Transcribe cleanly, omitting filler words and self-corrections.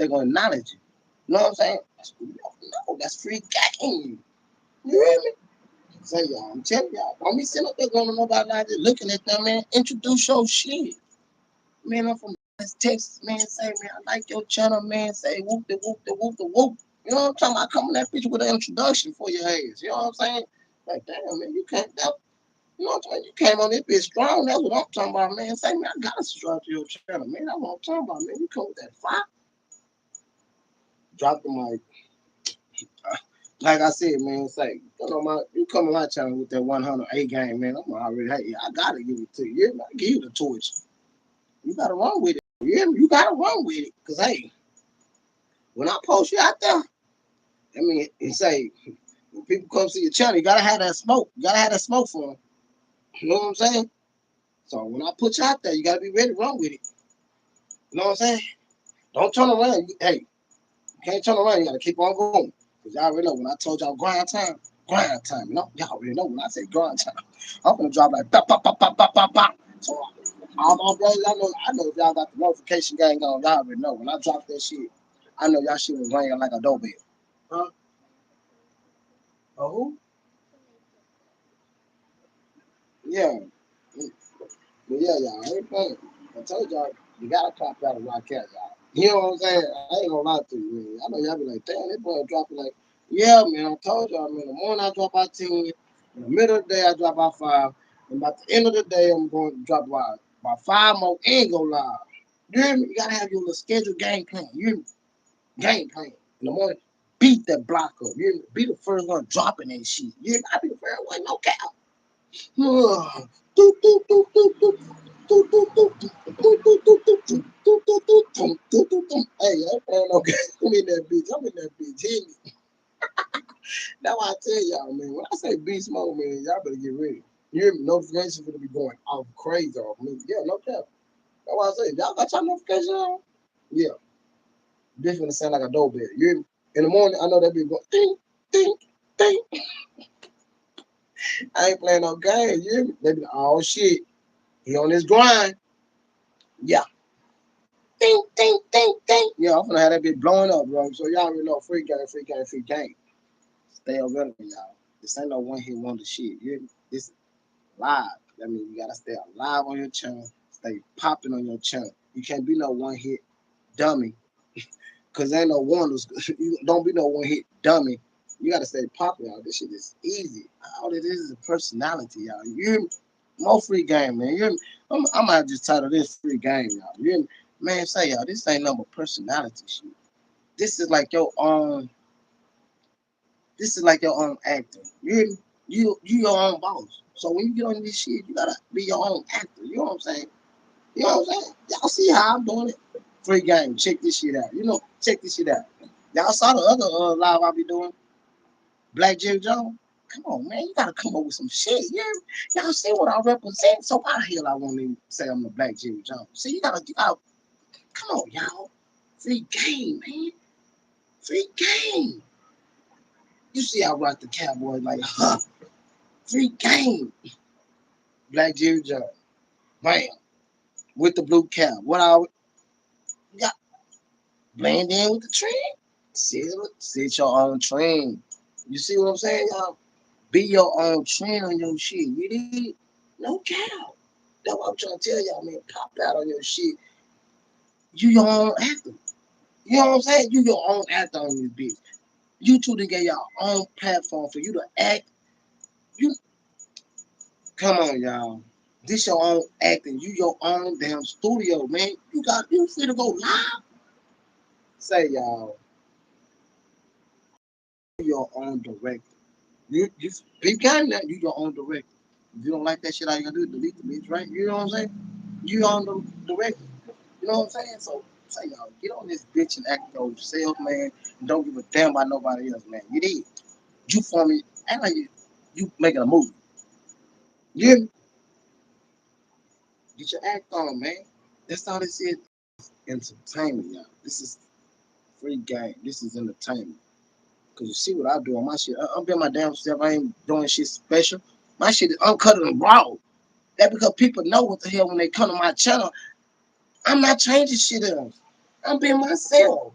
they're gonna acknowledge you. You know what I'm saying? No, that's free game. You hear me? So y'all, I'm telling y'all, don't be sitting up there going to nobody like this, looking at them, man. Introduce your shit. Man, I'm from Texas, man. Say, man, I like your channel, man. Say, whoop the whoop the whoop the whoop. You know what I'm talking about? Come in that picture with an introduction for your ass. You know what I'm saying? Like, damn, man, you can't, you know what I'm saying? You came on this bitch strong. That's what I'm talking about, man. Say, man, I gotta subscribe to your channel, man. That's what I'm talking about, man. You come with that fire. Drop the mic. Like I said, man, say, you come on my channel with that 108 game, man. I'm already, hey, I gotta give it to you. I give you the torch. You gotta run with it. You gotta run with it. Cause hey, when I post you out there, I mean, and say, when people come see your channel, you gotta have that smoke. You gotta have that smoke for them. You know what I'm saying? So when I put you out there, you gotta be ready to run with it. You know what I'm saying? Don't turn around. Hey, you can't turn around. You gotta keep on going. Cause y'all already know when I told y'all grind time. You know, y'all already know when I say grind time. I'm gonna drop like pop, pop, pop, pop, pop, pop, pop. So all my brothers, I know if y'all got the notification gang on, y'all already know. When I drop that shit, I know y'all shit was ringing like a doorbell. Huh? Oh, who? Yeah. But yeah, y'all, I ain't playing. I told y'all, you gotta pop out of rock out, y'all. You know what I'm saying? I ain't gonna lie to you, man. I know y'all be like, damn, that boy dropping like, yeah, man, I told y'all, man, in the morning I drop out 10, in the middle of the day I drop out 5, and by the end of the day I'm going to drop by 5 more and go live. You hear me? You gotta have your little scheduled game plan. You hear me? Game plan. In the morning, beat that block up. You hear me? Be the first one dropping that shit. You hear me? I be the first one, no cap. Hey, I'm okay. I'm in that bitch. Hit me. That's why I tell y'all, man. When I say beast mode, man, y'all better get ready. You hear me? Notifications gonna be going off crazy off me. Yeah, no cap. That's why I say, y'all got your notifications on? Yeah. This gonna sound like a doorbell. You hear me? In the morning, I know that be going ding, ding, ding. I ain't playing no game. You hear me? They be like, oh shit. He on this grind. Yeah. Ding, ding, ding, ding. Yeah, I'm gonna have that bitch blowing up, bro. So y'all already know free game, free game, free game. Stay available, y'all. This ain't no one hit wonder shit. You hear me? This live. That means you gotta stay alive on your channel. Stay popping on your channel. You can't be no one hit dummy. Cause ain't no wonders. You don't be no one hit dummy. You gotta stay popping, y'all. This shit is easy. All it is a personality, y'all. You hear me? More free game, man. You hear me? I might just title this free game, y'all. You hear me? Man, say y'all, this ain't no personality shit. This is like your own. This is like your own acting. You hear me? You your own boss. So when you get on this shit, you gotta be your own actor. You know what I'm saying? You know what I'm saying? Y'all see how I'm doing it? Free game. Check this shit out. You know, check this shit out. Y'all saw the other live I be doing? Black Jerry Jones. Come on, man. You gotta come up with some shit. Yeah. Y'all see what I represent. So why the hell I won't even say I'm the Black Jerry Jones? See, you gotta come on, y'all. Free game, man. Free game. You see I rock the Cowboys like, huh? Free game. Black Jerry Jones. Bam. With the blue cap. What I got blend in with the trend. Sit your own trend. You see what I'm saying, y'all? Be your own trend on your shit. You did? No cow. That's what I'm trying to tell y'all, man. Pop out on your shit. You your own actor. You know what I'm saying? You your own actor on this bitch. You two to get your own platform for you to act. You come on, y'all. This your own acting. You your own damn studio, man. You free to go live. Say y'all, your own director. You big guy now. You your own director. If you don't like that shit, all you gotta do is delete the bitch, right? You know what I'm saying? You on the director. You know what I'm saying? So say y'all, get on this bitch and act yourself, man. And don't give a damn about nobody else, man. You did. You for me, act like you making a movie. You get your act on, man. That's all this is. Entertainment, y'all. This is free game. This is entertainment. Cause you see what I do on my shit. I'm being my damn self. I ain't doing shit special. My shit is uncut and raw. That because people know what the hell when they come to my channel. I'm not changing shit else. I'm being myself.